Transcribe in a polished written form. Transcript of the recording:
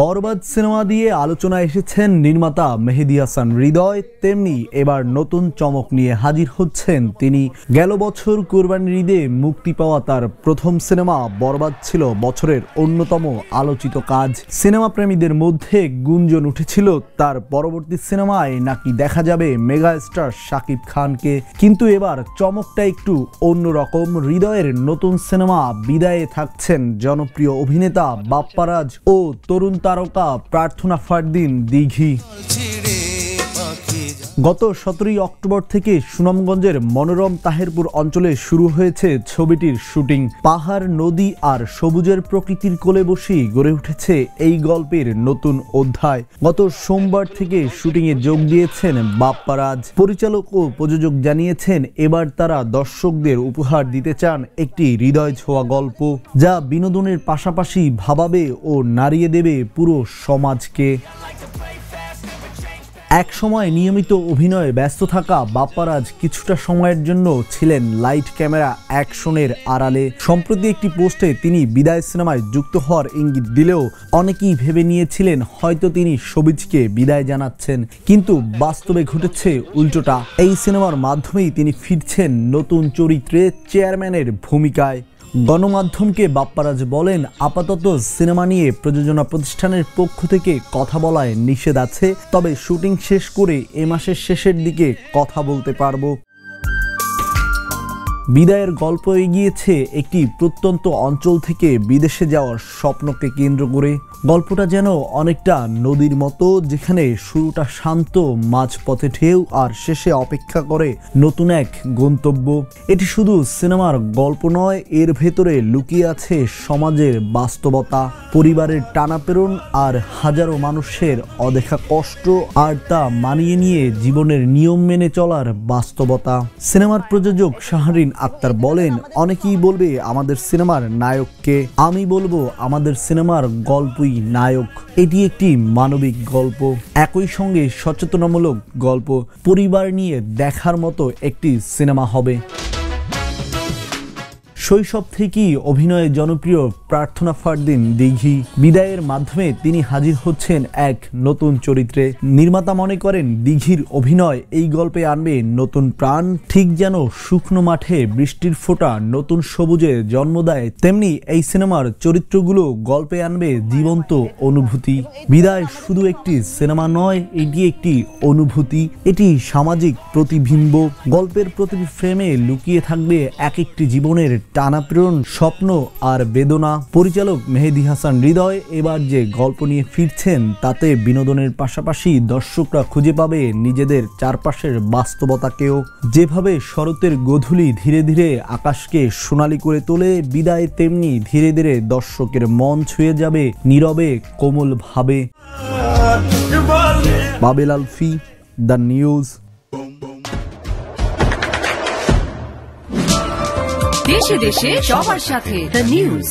বরবাদ cinema দিয়ে আলোচনায় এসেছেন নির্মাতা মেহেদী হাসান হৃদয়, তেমনি এবার নতুন চমক নিয়ে হাজির হচ্ছেন তিনি। গেল বছর কোরবানির ঈদে মুক্তি পাওয়া তার প্রথম সিনেমা বরবাদ ছিল বছরের অন্যতম আলোচিত কাজ। সিনেমা প্রেমীদের মধ্যে গুঞ্জন উঠেছিল তার পরবর্তী সিনেমায় নাকি দেখা যাবে মেগা স্টার শাকিব খানকে, কিন্তু এবার চমকটা একটু অন্যরকম। হৃদয়ের নতুন সিনেমা বিদায়ে থাকছেন জনপ্রিয় অভিনেতা বাপ্পারাজ ও তরুণ তারকা প্রার্থনা ফারদিন দিঘি। গত 17 অক্টোবর থেকে সুনামগঞ্জের মনোরম তাহেরপুর অঞ্চলে শুরু হয়েছে ছবিটির শুটিং। পাহাড়, নদী আর সবুজের প্রকৃতির কোলে বসেই গড়ে উঠেছে এই গল্পের নতুন অধ্যায়। গত সোমবার থেকে শুটিংয়ে যোগ দিয়েছেন বাপ্পারাজ। পরিচালক ও প্রযোজক জানিয়েছেন এবার তারা দর্শকদের উপহার দিতে চান একটি হৃদয় ছোঁয়া গল্প, যা বিনোদনের পাশাপাশি ভাবাবে ও নাড়িয়ে দেবে পুরো সমাজকে। এক সময় নিয়মিত অভিনয়ে ব্যস্ত থাকা বাপ্পারাজ কিছুটা সময়ের জন্য ছিলেন লাইট, ক্যামেরা, অ্যাকশনের আড়ালে। সম্প্রতি একটি পোস্টে তিনি বিদায় সিনেমায় যুক্ত হওয়ার ইঙ্গিত দিলেও অনেকেই ভেবে নিয়েছিলেন হয়তো তিনি শোবিজকে বিদায় জানাচ্ছেন, কিন্তু বাস্তবে ঘটেছে উল্টোটা। এই সিনেমার মাধ্যমেই তিনি ফিরছেন নতুন চরিত্রে, চেয়ারম্যানের ভূমিকায়। গণমাধ্যমকে বাপ্পারাজ বলেন, আপাতত সিনেমা নিয়ে প্রযোজনা প্রতিষ্ঠানের পক্ষ থেকে কথা বলায় নিষেধ আছে, তবে শুটিং শেষ করে এ মাসের শেষের দিকে কথা বলতে পারবো। বিদায়ের গল্প এগিয়েছে একটি প্রত্যন্ত অঞ্চল থেকে বিদেশে যাওয়ার স্বপ্নকে কেন্দ্র করে। গল্পটা যেন অনেকটা নদীর মতো, যেখানে শুরুটা শান্ত, মাঝপথে ঢেউ আর শেষে অপেক্ষা করে নতুন এক গন্তব্য। এটি শুধু সিনেমার গল্প নয়, এর ভেতরে লুকিয়ে আছে সমাজের বাস্তবতা, পরিবারের টানাপোড়েন আর হাজারো মানুষের অদেখা কষ্ট, আর তা মানিয়ে নিয়ে জীবনের নিয়ম মেনে চলার বাস্তবতা। সিনেমার প্রযোজক শাহরিন আক্তার বলেন, অনেকেই বলবে আমাদের সিনেমার নায়ককে, আমি বলবো আমাদের সিনেমার গল্পই নায়ক। এটি একটি মানবিক গল্প, একই সঙ্গে সচেতনামূলক গল্প। পরিবার নিয়ে দেখার মতো একটি সিনেমা হবে। শৈশব থেকেই অভিনয়ে জনপ্রিয় প্রার্থনা ফারদিন দিঘি। বিদায়ের মাধ্যমে তিনি হাজির হচ্ছেন এক নতুন চরিত্রে। নির্মাতা মনে করেন দিঘির অভিনয় এই গল্পে আনবে নতুন প্রাণ। ঠিক যেন শুকনো মাঠে বৃষ্টির ফোঁটা নতুন সবুজে জন্ম দেয়, তেমনি এই সিনেমার চরিত্রগুলো গল্পে আনবে জীবন্ত অনুভূতি। বিদায় শুধু একটি সিনেমা নয়, এটি একটি অনুভূতি, এটি সামাজিক প্রতিবিম্ব। গল্পের প্রতিটি ফ্রেমে লুকিয়ে থাকবে এক একটি জীবনের টানাপোড়েন, স্বপ্ন আর বেদনা। পরিচালক মেহেদী হাসান হৃদয় এবার যে গল্প নিয়ে ফিরছেন তাতে বিনোদনের পাশাপাশি দর্শকরা খুঁজে পাবে নিজেদের চারপাশের বাস্তবতাকেও। যেভাবে শরতের গোধূলি ধীরে ধীরে আকাশকে সোনালী করে তোলে, বিদায় তেমনি ধীরে ধীরে দর্শকের মন ছুঁয়ে যাবে নীরবে, কোমল ভাবে। বাবেল আলফি, দ্য নিউজ। দেশে দেশে সবার সাথে দ্য নিউজ।